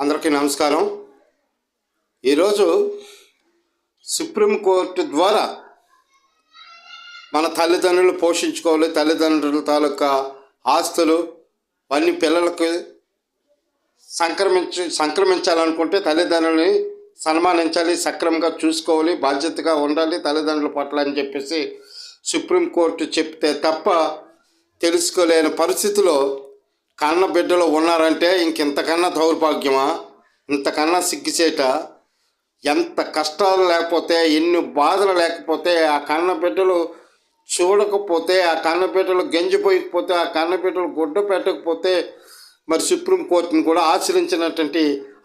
అందరికీ నమస్కారం. ఈరోజు సుప్రీంకోర్టు ద్వారా మన తల్లిదండ్రులు పోషించుకోవాలి, తల్లిదండ్రుల తాలూకా ఆస్తులు అన్ని పిల్లలకు సంక్రమించాలనుకుంటే తల్లిదండ్రులని సన్మానించాలి, సక్రమంగా చూసుకోవాలి, బాధ్యతగా ఉండాలి తల్లిదండ్రుల పట్ల అని చెప్పేసి సుప్రీంకోర్టు చెప్తే తప్ప తెలుసుకోలేని పరిస్థితిలో కన్న బిడ్డలు ఉన్నారంటే ఇంకెంతకన్నా దౌర్భాగ్యమా, ఇంతకన్నా సిగ్గుచేట. ఎంత కష్టాలు లేకపోతే, ఎన్ని బాధలు లేకపోతే, ఆ కన్న బిడ్డలు చూడకపోతే, ఆ కన్న బిడ్డలు గెంజిపోయకపోతే, ఆ కన్న బిడ్డలు గుడ్డ పెట్టకపోతే మరి సుప్రీంకోర్టును కూడా ఆశ్రయించినటువంటి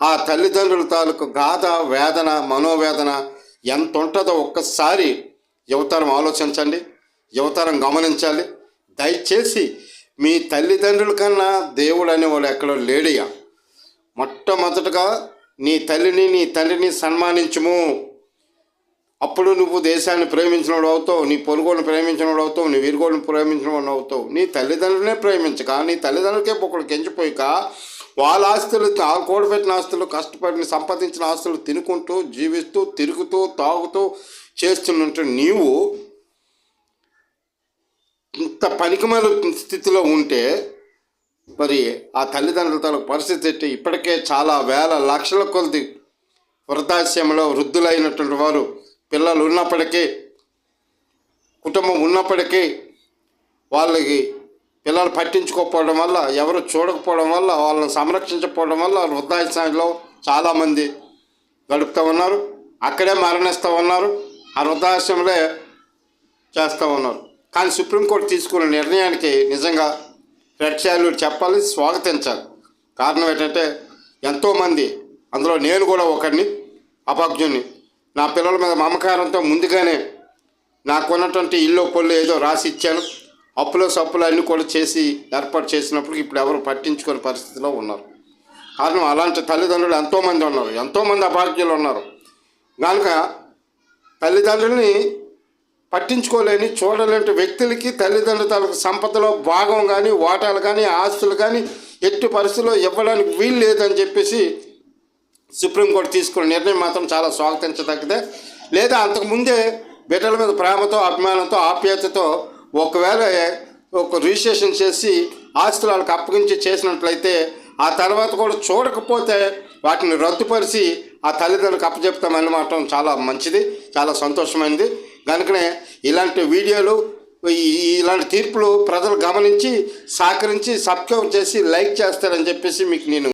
ఆ తల్లిదండ్రుల తాలూకు గాథ, వేదన, మనోవేదన ఎంత ఉంటుందో ఒక్కసారి యువతరం ఆలోచించండి, యువతరం గమనించాలి. దయచేసి మీ తల్లిదండ్రుల కన్నా దేవుడు అనేవాడు ఎక్కడో లేడయ్యా. మొట్టమొదటగా నీ తల్లిని, నీ తండ్రిని సన్మానించుము. అప్పుడు నువ్వు దేశాన్ని ప్రేమించినవాడు అవుతావు, నీ పొరుగుని ప్రేమించినవాడు అవుతావు, నీ వీరుగోడిని ప్రేమించినవాడు అవుతావు. నీ తల్లిదండ్రులనే ప్రేమించక, నీ తల్లిదండ్రులకే ఒకడు గెంచిపోయిక, వాళ్ళ ఆస్తులు, కూడబెట్టిన ఆస్తులు, కష్టపడిన సంపాదించిన ఆస్తులు తినుకుంటూ, జీవిస్తూ, తిరుగుతూ, తాగుతూ చేస్తున్నట్టు నీవు ఇంత పనికిమాల స్థితిలో ఉంటే మరి ఆ తల్లిదండ్రుల తాలూకు పరిస్థితి ఏంటి? ఇప్పటికే చాలా వేల లక్షల కొలది వృద్ధాశ్రమంలో వృద్ధులైనటువంటి వారు, పిల్లలు ఉన్నప్పటికీ, కుటుంబం ఉన్నప్పటికీ వాళ్ళకి పిల్లలు పట్టించుకోకపోవడం వల్ల, ఎవరు చూడకపోవడం వల్ల, వాళ్ళని సంరక్షించకపోవడం వల్ల వృద్ధాశ్రమంలో చాలామంది గడుపుతూ ఉన్నారు. అక్కడే మరణిస్తూ ఉన్నారు, ఆ వృద్ధాశ్రమంలో చేస్తూ ఉన్నారు. కానీ సుప్రీంకోర్టు తీసుకున్న నిర్ణయానికి నిజంగా రెడ్ సాల్యూట్ చెప్పాలి, స్వాగతించాలి. కారణం ఏంటంటే ఎంతోమంది, అందులో నేను కూడా ఒకరిని, అభాగ్యుని, నా పిల్లల మీద మమకారంతో ముందుగానే నాకున్నటువంటి ఇల్లు పొల్లు ఏదో రాసి ఇచ్చాను. అప్పులు సప్పులు అన్నీ కూడా చేసి ఏర్పాటు చేసినప్పుడు ఇప్పుడు ఎవరు పట్టించుకునే పరిస్థితిలో ఉన్నారు. కారణం అలాంటి తల్లిదండ్రులు ఎంతోమంది ఉన్నారు, ఎంతోమంది అభాగ్యులు ఉన్నారు. కనుక తల్లిదండ్రులని పట్టించుకోలేని, చూడలేని వ్యక్తులకి తల్లిదండ్రుల తాలూకు సంపదలో భాగం కానీ, వాటాలు కానీ, ఆస్తులు కానీ ఎట్టి పరిస్థితుల్లో ఇవ్వడానికి వీలు లేదని చెప్పేసి సుప్రీంకోర్టు తీసుకున్న నిర్ణయం మాత్రం చాలా స్వాగతించదగ్గదే. లేదా అంతకుముందే బిడ్డల మీద ప్రేమతో, అభిమానంతో, ఆప్యాయతతో ఒకవేళ ఒక రిజిస్ట్రేషన్ చేసి ఆస్తులు వాళ్ళకి అప్పగించి చేసినట్లయితే ఆ తర్వాత కూడా చూడకపోతే వాటిని రద్దుపరిచి ఆ తల్లిదండ్రులకు అప్పచెప్తామన్నమాట చాలా మంచిది, చాలా సంతోషమైనది. కనుకనే ఇలాంటి వీడియోలు, ఇలాంటి తీర్పులు ప్రజలు గమనించి, సహకరించి, సబ్స్క్రైబ్ చేసి లైక్ చేస్తారని చెప్పేసి మీకు నేను